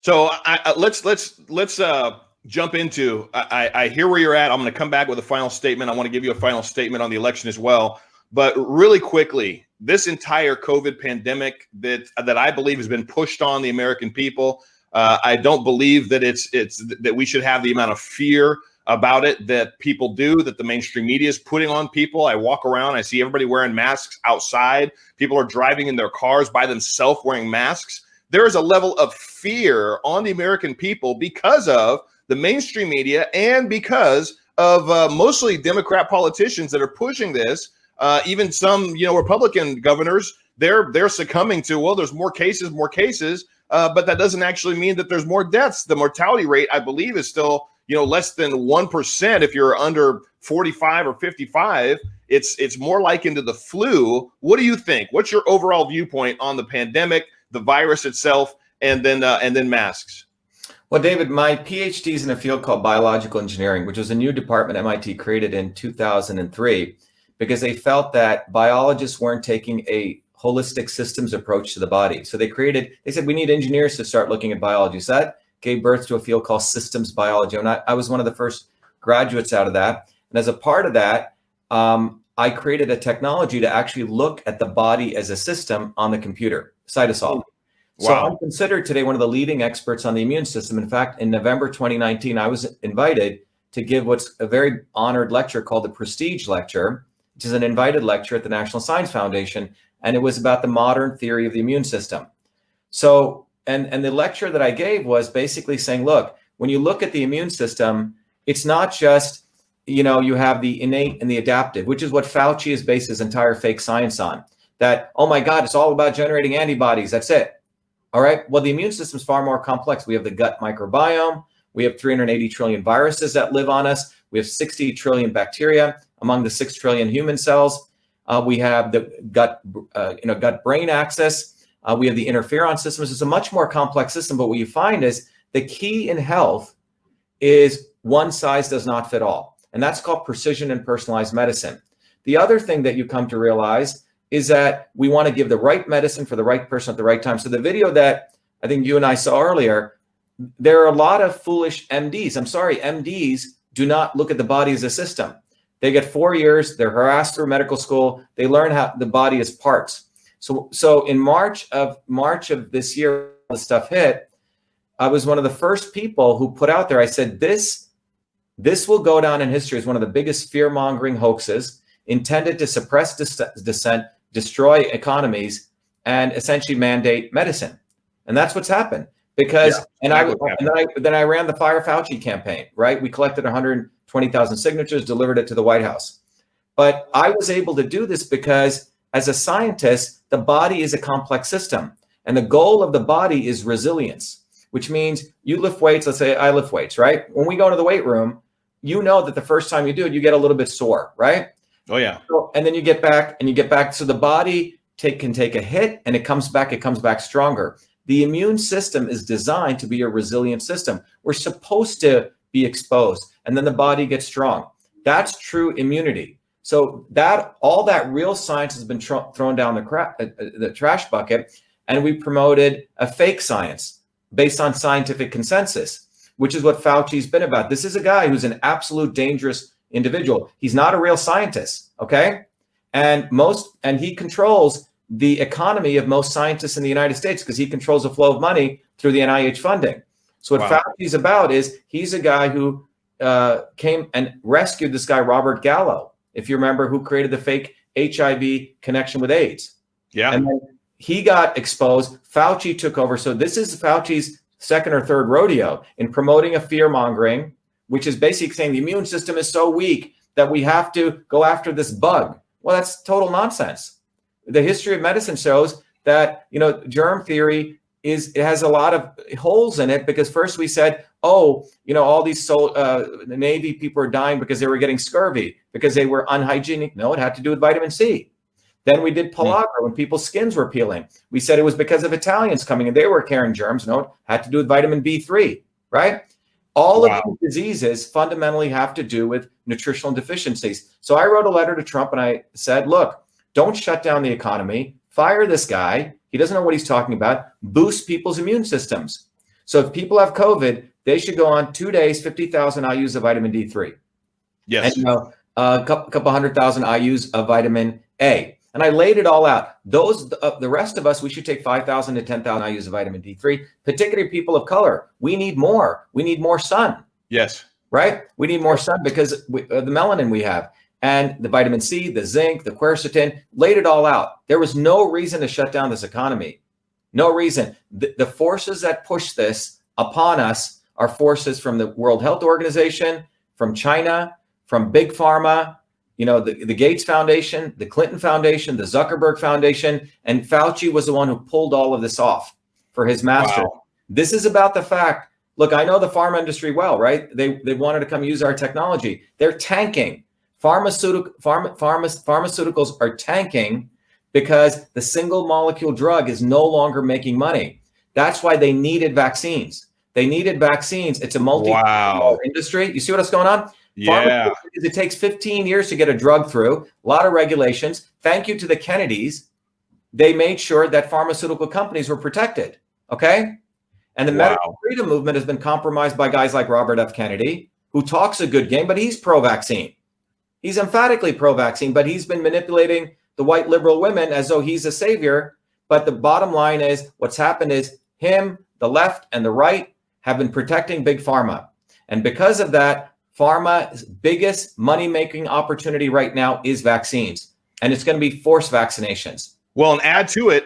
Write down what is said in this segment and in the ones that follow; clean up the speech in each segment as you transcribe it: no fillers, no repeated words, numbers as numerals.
So let's jump into. I hear where you're at. I'm going to come back with a final statement. I want to give you a final statement on the election as well. But really quickly, this entire COVID pandemic that I believe has been pushed on the American people. I don't believe that it's that we should have the amount of fear about it that people do, that the mainstream media is putting on people. I walk around, I see everybody wearing masks outside. People are driving in their cars by themselves wearing masks. There is a level of fear on the American people because of the mainstream media and because of mostly Democrat politicians that are pushing this. Even some, Republican governors, they're succumbing to, well, there's more cases, but that doesn't actually mean that there's more deaths. The mortality rate, I believe, is still, less than 1% if you're under 45 or 55. It's more likened to the flu. What do you think? What's your overall viewpoint on the pandemic, the virus itself, and then masks? Well, David, my PhD is in a field called biological engineering, which was a new department MIT created in 2003 because they felt that biologists weren't taking a holistic systems approach to the body. So they said, we need engineers to start looking at biology. So that gave birth to a field called systems biology. And I was one of the first graduates out of that. And as a part of that, I created a technology to actually look at the body as a system on the computer, cytosol. Wow. So I'm considered today one of the leading experts on the immune system. In fact, in November 2019, I was invited to give what's a very honored lecture called the Prestige Lecture, which is an invited lecture at the National Science Foundation. And it was about the modern theory of the immune system. So, and the lecture that I gave was basically saying, look, when you look at the immune system, it's not just, you have the innate and the adaptive, which is what Fauci has based his entire fake science on. That, oh my God, it's all about generating antibodies. That's it. All right. Well, the immune system is far more complex. We have the gut microbiome. We have 380 trillion viruses that live on us. We have 60 trillion bacteria among the 6 trillion human cells. We have the gut-brain axis. We have the interferon systems. It's a much more complex system. But what you find is the key in health is one size does not fit all. And that's called precision and personalized medicine. The other thing that you come to realize is that we want to give the right medicine for the right person at the right time. So the video that I think you and I saw earlier, there are a lot of foolish MDs. I'm sorry, MDs do not look at the body as a system. They get 4 years, they're harassed through medical school, they learn how the body is parts. So in March of this year, the stuff hit, I was one of the first people who put out there, I said, this will go down in history as one of the biggest fear-mongering hoaxes intended to suppress dissent, destroy economies, and essentially mandate medicine. And that's what's happened. Because, then I ran the Fire Fauci campaign, right? We collected 120,000 signatures, delivered it to the White House. But I was able to do this because as a scientist, the body is a complex system. And the goal of the body is resilience, which means you lift weights. Let's say I lift weights, right? When we go into the weight room, you know that the first time you do it, you get a little bit sore, right? Oh, yeah. And then you get back. So the body can take a hit and it comes back stronger. The immune system is designed to be a resilient system. We're supposed to be exposed and then the body gets strong. That's true immunity. So all that real science has been thrown down the trash bucket, and we promoted a fake science based on scientific consensus, which is what Fauci's been about. This is a guy who's an absolute dangerous individual. He's not a real scientist, okay? And he controls the economy of most scientists in the United States because he controls the flow of money through the NIH funding. So what Fauci's about is he's a guy who came and rescued this guy, Robert Gallo, if you remember, who created the fake HIV connection with AIDS. Yeah. And then he got exposed. Fauci took over. So this is Fauci's second or third rodeo in promoting a fear mongering, which is basically saying the immune system is so weak that we have to go after this bug. Well, that's total nonsense. The history of medicine shows that, germ theory has a lot of holes in it because first we said, all these Navy people are dying because they were getting scurvy, because they were unhygienic. No, it had to do with vitamin C. Then we did pellagra when people's skins were peeling. We said it was because of Italians coming and they were carrying germs. No, it had to do with vitamin B3, right? All of these diseases fundamentally have to do with nutritional deficiencies. So I wrote a letter to Trump and I said, look, don't shut down the economy. Fire this guy. He doesn't know what he's talking about. Boost people's immune systems. So if people have COVID, they should go on 2 days, 50,000 IUs of vitamin D3. Yes. And a couple 100,000 IUs of vitamin A. And I laid it all out. The rest of us, we should take 5,000 to 10,000 IUs of vitamin D3, particularly people of color. We need more. We need more sun. Yes. Right? We need more sun because of the melanin we have. And the vitamin C, the zinc, the quercetin, laid it all out. There was no reason to shut down this economy. No reason. The forces that push this upon us are forces from the World Health Organization, from China, from Big Pharma, the Gates Foundation, the Clinton Foundation, the Zuckerberg Foundation, and Fauci was the one who pulled all of this off for his master. Wow. This is about the fact, look, I know the pharma industry well, right? They wanted to come use our technology. They're tanking. Pharmaceuticals are tanking because the single molecule drug is no longer making money. That's why they needed vaccines. They needed vaccines. It's a multi-billion-dollar industry. You see what's going on? Yeah. It takes 15 years to get a drug through, a lot of regulations. Thank you to the Kennedys. They made sure that pharmaceutical companies were protected. Okay. And the medical freedom movement has been compromised by guys like Robert F. Kennedy, who talks a good game, but he's pro-vaccine. He's emphatically pro-vaccine, but he's been manipulating the white liberal women as though he's a savior. But the bottom line is what's happened is him, the left and the right have been protecting big pharma. And because of that, pharma's biggest money-making opportunity right now is vaccines. And it's going to be forced vaccinations. Well, and add to it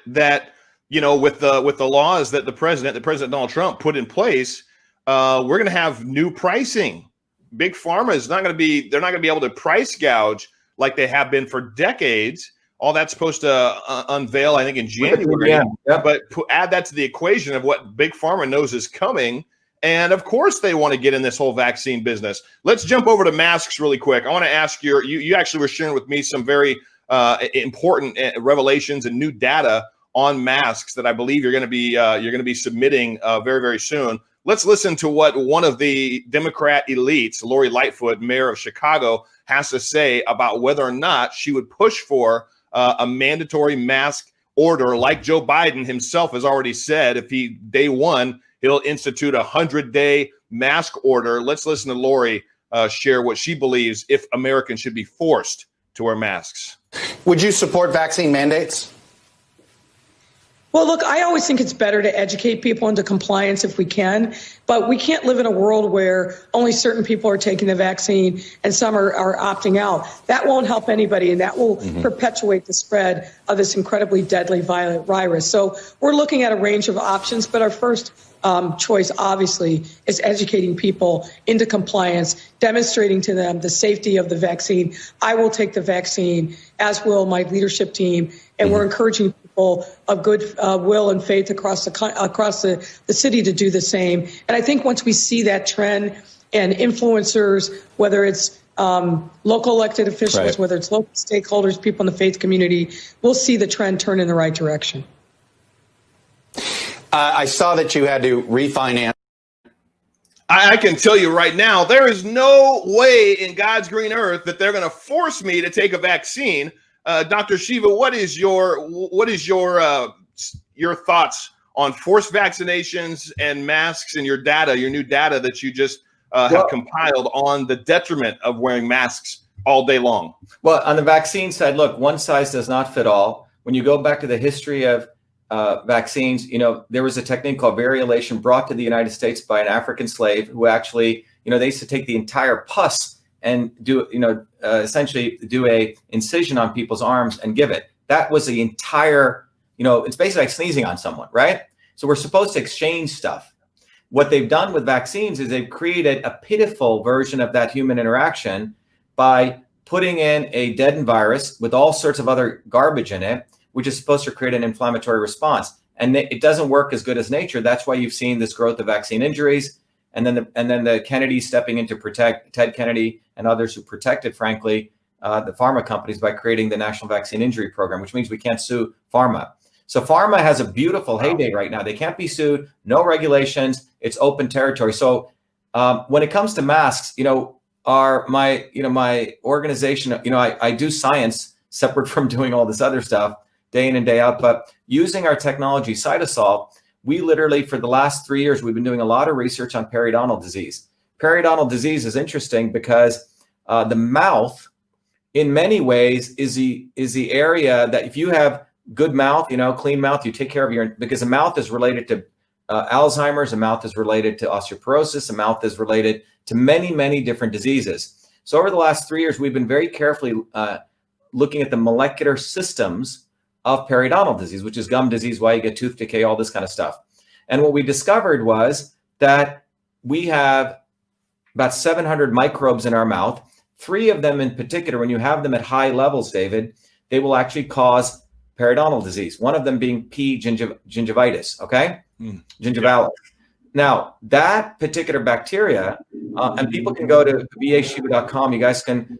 that, with the laws that the President Donald Trump put in place, we're going to have new pricing. Big pharma is they're not going to be able to price gouge like they have been for decades. All that's supposed to unveil, I think, in January. Yeah. But add that to the equation of what big pharma knows is coming. And of course, they want to get in this whole vaccine business. Let's jump over to masks really quick. I want to ask you actually were sharing with me some very important revelations and new data on masks that I believe you're going to be submitting very, very soon. Let's listen to what one of the Democrat elites, Lori Lightfoot, mayor of Chicago, has to say about whether or not she would push for a mandatory mask order, like Joe Biden himself has already said. If day one, he'll institute a 100-day mask order. Let's listen to Lori share what she believes if Americans should be forced to wear masks. Would you support vaccine mandates? Well, look, I always think it's better to educate people into compliance if we can, but we can't live in a world where only certain people are taking the vaccine and some are opting out. That won't help anybody, and that will perpetuate the spread of this incredibly deadly violent virus. So we're looking at a range of options, but our first choice, obviously, is educating people into compliance, demonstrating to them the safety of the vaccine. I will take the vaccine, as will my leadership team, and we're encouraging people of good will and faith across the city to do the same. And I think once we see that trend and influencers, whether it's local elected officials, whether it's local stakeholders, people in the faith community, we'll see the trend turn in the right direction. I saw that you had to refinance. I can tell you right now, there is no way in God's green earth that they're going to force me to take a vaccine. Dr. Shiva, what is your thoughts on forced vaccinations and masks and your new data that you just have compiled on the detriment of wearing masks all day long? Well, on the vaccine side, look, one size does not fit all. When you go back to the history of vaccines, there was a technique called variolation brought to the United States by an African slave who actually, they used to take the entire pus and do, essentially do a incision on people's arms and give it. That was the entire, it's basically like sneezing on someone, right? So we're supposed to exchange stuff. What they've done with vaccines is they've created a pitiful version of that human interaction by putting in a deadened virus with all sorts of other garbage in it, which is supposed to create an inflammatory response. And it doesn't work as good as nature. That's why you've seen this growth of vaccine injuries. And then the Kennedy stepping in to protect, Ted Kennedy and others who protected, frankly, the pharma companies by creating the National Vaccine Injury Program, which means we can't sue pharma. So pharma has a beautiful heyday right now. They can't be sued, no regulations, it's open territory. So when it comes to masks, my organization, I do science separate from doing all this other stuff day in and day out, but using our technology, Cytosol, we literally, for the last 3 years, we've been doing a lot of research on periodontal disease. Periodontal disease is interesting because the mouth, in many ways, is the area that if you have good mouth, clean mouth, you take care of because the mouth is related to Alzheimer's, the mouth is related to osteoporosis, the mouth is related to many, many different diseases. So over the last 3 years, we've been very carefully looking at the molecular systems of periodontal disease, which is gum disease, why you get tooth decay, all this kind of stuff. And what we discovered was that we have about 700 microbes in our mouth. 3 of them in particular, when you have them at high levels, David, they will actually cause periodontal disease. One of them being P. gingivitis, okay? Gingivalis. Now, that particular bacteria, and people can go to vashiva.com. You guys can,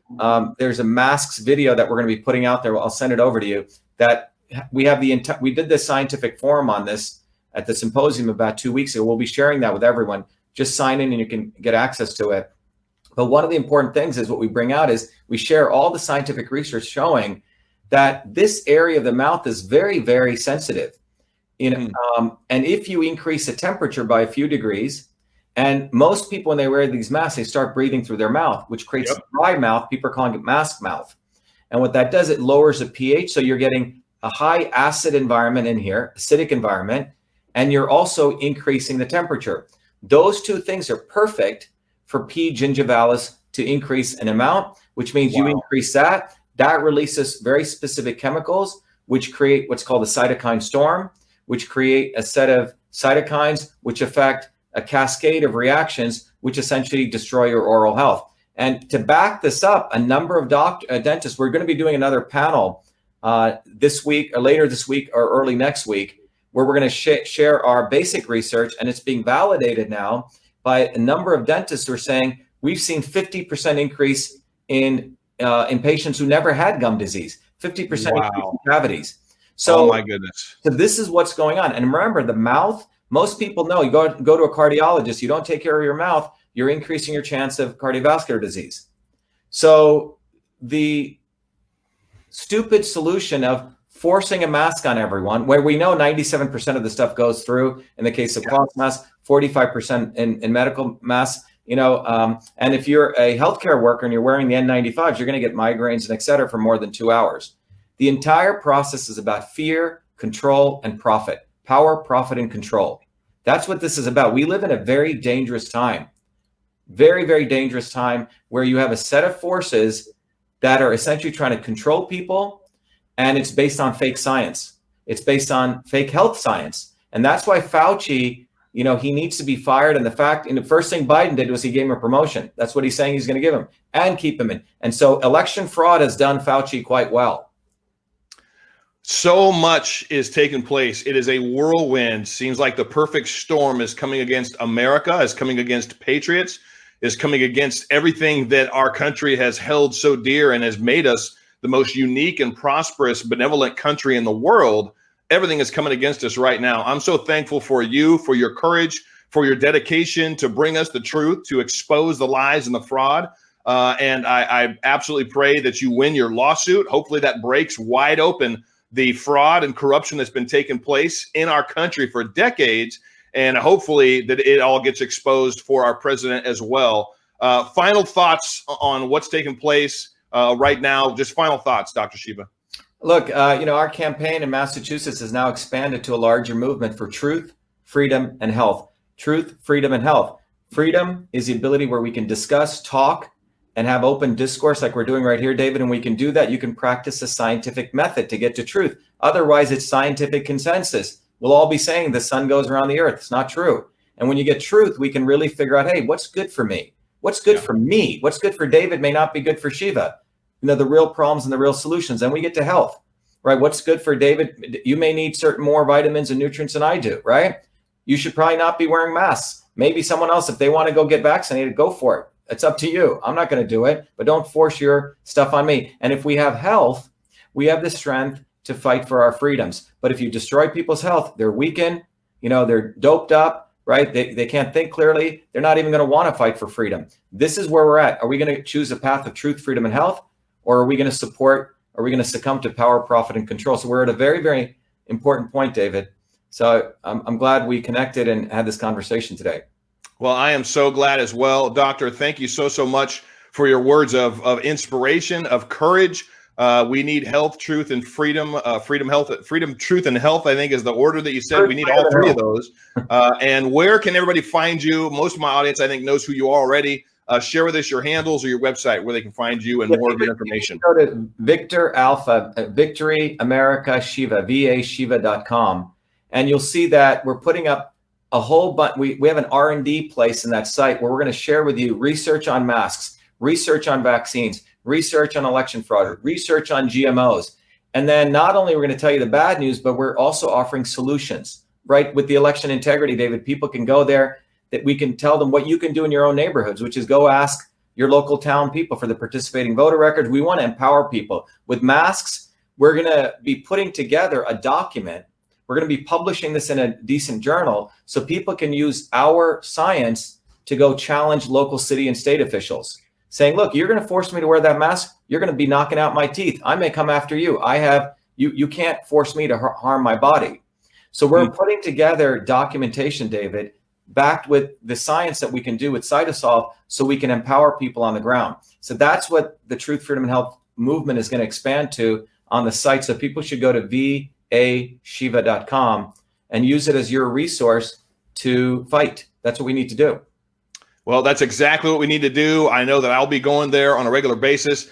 there's a masks video that we're going to be putting out there. I'll send it over to you. That we have we did this scientific forum on this at the symposium about 2 weeks ago. We'll be sharing that with everyone. Just sign in and you can get access to it. But one of the important things is what we bring out is we share all the scientific research showing that this area of the mouth is very, very sensitive. And if you increase the temperature by a few degrees, and most people, when they wear these masks, they start breathing through their mouth, which creates a dry mouth. People are calling it mask mouth. And what that does, it lowers the pH. So you're getting a high acid environment in here, acidic environment, and you're also increasing the temperature. Those two things are perfect for P. gingivalis to increase an amount, which means you increase that releases very specific chemicals, which create what's called a cytokine storm, which create a set of cytokines, which affect a cascade of reactions, which essentially destroy your oral health. And to back this up, a number of dentists, we're going to be doing another panel this week or later this week or early next week, where we're going to share our basic research. And it's being validated now by a number of dentists who are saying, we've seen 50% increase in patients who never had gum disease, 50% increase in cavities. So, oh my goodness. So this is what's going on. And remember, the mouth, most people know, you go to a cardiologist, you don't take care of your mouth, you're increasing your chance of cardiovascular disease. So the stupid solution of forcing a mask on everyone, where we know 97% of the stuff goes through, in the case of cloth masks, 45% in medical masks, and if you're a healthcare worker and you're wearing the N95s, you're going to get migraines and et cetera for more than 2 hours. The entire process is about fear, control, and profit. Power, profit, and control. That's what this is about. We live in a very dangerous time. Very, very dangerous time where you have a set of forces that are essentially trying to control people, and it's based on fake science. It's based on fake health science. And that's why Fauci, he needs to be fired. And the first thing Biden did was he gave him a promotion. That's what he's saying he's going to give him and keep him in. And so election fraud has done Fauci quite well. So much is taking place. It is a whirlwind. Seems like the perfect storm is coming against America, is coming against patriots, is coming against everything that our country has held so dear and has made us the most unique and prosperous, benevolent country in the world. Everything is coming against us right now. I'm so thankful for you, for your courage, for your dedication to bring us the truth, to expose the lies and the fraud. And I absolutely pray that you win your lawsuit. Hopefully that breaks wide open the fraud and corruption that's been taking place in our country for decades, and hopefully that it all gets exposed for our president as well. Final thoughts on what's taking place right now. Just final thoughts, Dr. Shiva. Look, our campaign in Massachusetts has now expanded to a larger movement for truth, freedom, and health. Truth, freedom, and health. Freedom is the ability where we can discuss, talk, and have open discourse like we're doing right here, David. And we can do that. You can practice a scientific method to get to truth. Otherwise, it's scientific consensus. We'll all be saying the sun goes around the earth. It's not true. And when you get truth, we can really figure out, hey, what's good for me? What's good for me? What's good for David may not be good for Shiva. The real problems and the real solutions. Then we get to health, right? What's good for David? You may need certain more vitamins and nutrients than I do, right? You should probably not be wearing masks. Maybe someone else, if they want to go get vaccinated, go for it. It's up to you. I'm not going to do it, but don't force your stuff on me. And if we have health, we have the strength to fight for our freedoms. But if you destroy people's health, they're weakened, they're doped up, right? They can't think clearly. They're not even going to want to fight for freedom. This is where we're at. Are we going to choose a path of truth, freedom, and health? Or are we going to succumb to power, profit, and control? So we're at a very, very important point, David. So I'm glad we connected and had this conversation today. Well, I am so glad as well. Doctor, thank you so much for your words of inspiration, of courage. We need health, truth, and freedom. Freedom, truth, and health, I think, is the order that you said. We need all three of those. And where can everybody find you? Most of my audience, I think, knows who you are already. Share with us your handles or your website where they can find you and more of your information. Go to Victor Alpha, Victory America Shiva, VAShiva.com. And you'll see that we're putting up a whole bunch. We have an R&D place in that site where we're going to share with you research on masks, research on vaccines, research on election fraud, research on GMOs. And then not only are we going to tell you the bad news, but we're also offering solutions, right? With the election integrity, David, people can go there, that we can tell them what you can do in your own neighborhoods, which is go ask your local town people for the participating voter records. We want to empower people. With masks, we're going to be putting together a document. We're going to be publishing this in a decent journal so people can use our science to go challenge local city and state officials, saying, look, you're going to force me to wear that mask. You're going to be knocking out my teeth. I may come after you. You can't force me to harm my body. So we're putting together documentation, David, backed with the science that we can do with Cytosolve so we can empower people on the ground. So that's what the Truth, Freedom, and Health movement is going to expand to on the site. So people should go to VAShiva.com and use it as your resource to fight. That's what we need to do. Well, that's exactly what we need to do. I know that I'll be going there on a regular basis.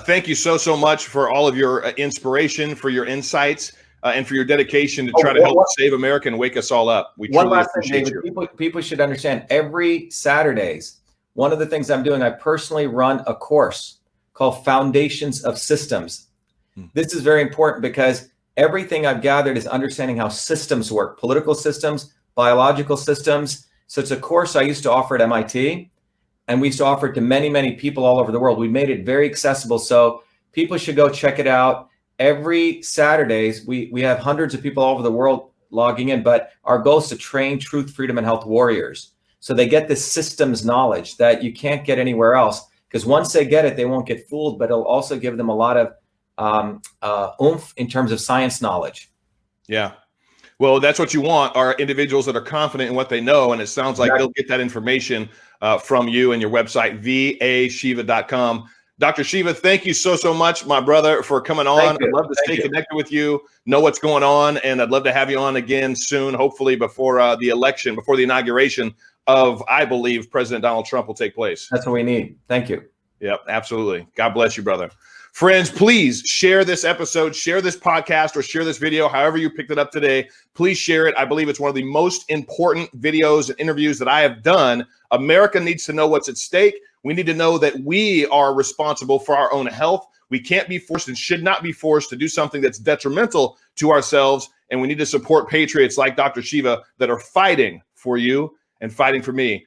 Thank you so much for all of your inspiration, for your insights, and for your dedication to try to help save America and wake us all up. We truly appreciate you. People should understand every Saturdays, one of the things I'm doing, I personally run a course called Foundations of Systems. This is very important because everything I've gathered is understanding how systems work, political systems, biological systems. So it's a course I used to offer at MIT, and we used to offer it to many people all over the world. We made it very accessible. So people should go check it out. Every Saturdays, we have hundreds of people all over the world logging in, but our goal is to train truth, freedom, and health warriors. So they get this systems knowledge that you can't get anywhere else, because once they get it, they won't get fooled, but it'll also give them a lot of oomph in terms of science knowledge. Yeah. Well, that's what you want, are individuals that are confident in what they know. And it sounds like they'll get that information from you and your website, VAShiva.com. Dr. Shiva, thank you so much, my brother, for coming on. I'd love to stay connected with you, know what's going on, and I'd love to have you on again soon, hopefully before the election, before the inauguration of, I believe, President Donald Trump will take place. That's what we need. Thank you. Yep, absolutely. God bless you, brother. Friends, please share this episode, share this podcast, or share this video, however you picked it up today. Please share it. I believe it's one of the most important videos and interviews that I have done. America needs to know what's at stake. We need to know that we are responsible for our own health. We can't be forced and should not be forced to do something that's detrimental to ourselves. And we need to support patriots like Dr. Shiva that are fighting for you and fighting for me.